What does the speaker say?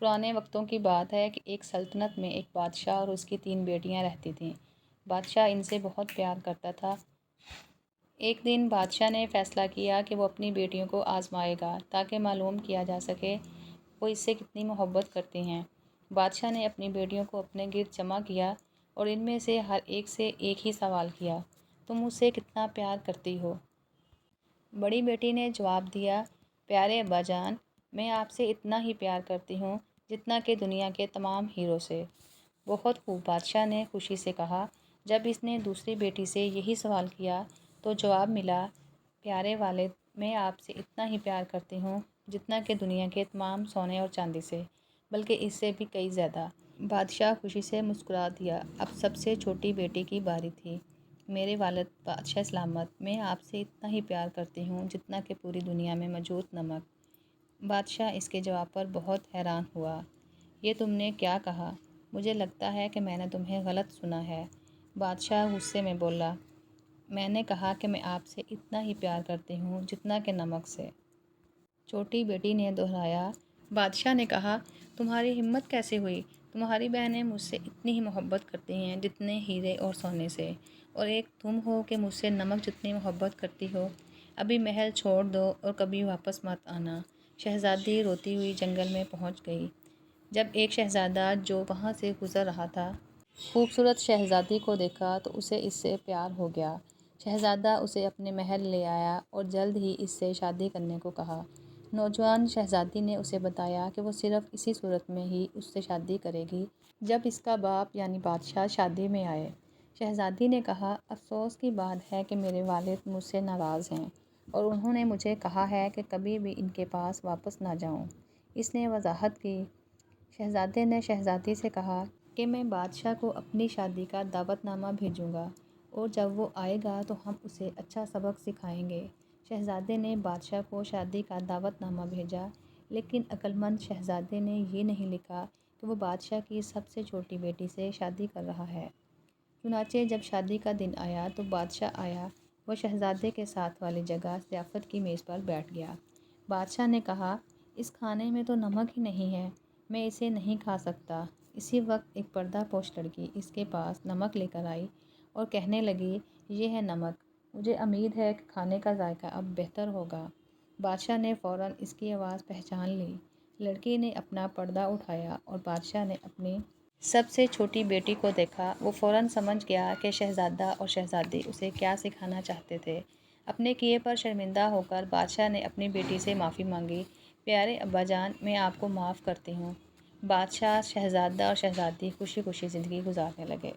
پرانے وقتوں کی بات ہے کہ ایک سلطنت میں ایک بادشاہ اور اس کی 3 بیٹیاں رہتی تھیں۔ بادشاہ ان سے بہت پیار کرتا تھا۔ ایک دن بادشاہ نے فیصلہ کیا کہ وہ اپنی بیٹیوں کو آزمائے گا تاکہ معلوم کیا جا سکے وہ اس سے کتنی محبت کرتی ہیں۔ بادشاہ نے اپنی بیٹیوں کو اپنے گرد جمع کیا اور ان میں سے ہر ایک سے ایک ہی سوال کیا، تم مجھ سے کتنا پیار کرتی ہو؟ بڑی بیٹی نے جواب دیا، پیارے ابا جان، میں آپ سے اتنا ہی پیار کرتی ہوں جتنا کہ دنیا کے تمام ہیرو سے۔ بہت خوب، بادشاہ نے خوشی سے کہا۔ جب اس نے دوسری بیٹی سے یہی سوال کیا تو جواب ملا، پیارے والد، میں آپ سے اتنا ہی پیار کرتی ہوں جتنا کہ دنیا کے تمام سونے اور چاندی سے، بلکہ اس سے بھی کئی زیادہ۔ بادشاہ خوشی سے مسکرا دیا۔ اب سب سے چھوٹی بیٹی کی باری تھی۔ میرے والد بادشاہ سلامت، میں آپ سے اتنا ہی پیار کرتی ہوں جتنا کہ پوری دنیا میں موجود نمک۔ بادشاہ اس کے جواب پر بہت حیران ہوا۔ یہ تم نے کیا کہا؟ مجھے لگتا ہے کہ میں نے تمہیں غلط سنا ہے۔ بادشاہ غصے میں بولا، میں نے کہا کہ میں آپ سے اتنا ہی پیار کرتی ہوں جتنا کہ نمک سے۔ چھوٹی بیٹی نے دہرایا۔ بادشاہ نے کہا، تمہاری ہمت کیسے ہوئی؟ تمہاری بہنیں مجھ سے اتنی ہی محبت کرتی ہیں جتنے ہیرے اور سونے سے، اور ایک تم ہو کہ مجھ سے نمک جتنی محبت کرتی ہو۔ ابھی محل چھوڑ دو اور کبھی واپس مت آنا۔ شہزادی روتی ہوئی جنگل میں پہنچ گئی۔ جب ایک شہزادہ جو وہاں سے گزر رہا تھا خوبصورت شہزادی کو دیکھا تو اسے اس سے پیار ہو گیا۔ شہزادہ اسے اپنے محل لے آیا اور جلد ہی اس سے شادی کرنے کو کہا۔ نوجوان شہزادی نے اسے بتایا کہ وہ صرف اسی صورت میں ہی اس سے شادی کرے گی جب اس کا باپ یعنی بادشاہ شادی میں آئے۔ شہزادی نے کہا، افسوس کی بات ہے کہ میرے والد مجھ سے ناراض ہیں اور انہوں نے مجھے کہا ہے کہ کبھی بھی ان کے پاس واپس نہ جاؤں۔ اس نے وضاحت کی۔ شہزادے نے شہزادی سے کہا کہ میں بادشاہ کو اپنی شادی کا دعوت نامہ بھیجوں گا اور جب وہ آئے گا تو ہم اسے اچھا سبق سکھائیں گے۔ شہزادے نے بادشاہ کو شادی کا دعوت نامہ بھیجا، لیکن عقل مند شہزادے نے یہ نہیں لکھا کہ وہ بادشاہ کی سب سے چھوٹی بیٹی سے شادی کر رہا ہے۔ چنانچہ جب شادی کا دن آیا تو بادشاہ آیا۔ وہ شہزادے کے ساتھ والی جگہ ضیافت کی میز پر بیٹھ گیا۔ بادشاہ نے کہا، اس کھانے میں تو نمک ہی نہیں ہے، میں اسے نہیں کھا سکتا۔ اسی وقت ایک پردہ پوش لڑکی اس کے پاس نمک لے کر آئی اور کہنے لگی، یہ ہے نمک، مجھے امید ہے کہ کھانے کا ذائقہ اب بہتر ہوگا۔ بادشاہ نے فوراً اس کی آواز پہچان لی۔ لڑکی نے اپنا پردہ اٹھایا اور بادشاہ نے اپنی سب سے چھوٹی بیٹی کو دیکھا۔ وہ فوراً سمجھ گیا کہ شہزادہ اور شہزادی اسے کیا سکھانا چاہتے تھے۔ اپنے کیے پر شرمندہ ہو کر بادشاہ نے اپنی بیٹی سے معافی مانگی۔ پیارے ابا جان، میں آپ کو معاف کرتی ہوں۔ بادشاہ، شہزادہ اور شہزادی خوشی خوشی زندگی گزارنے لگے۔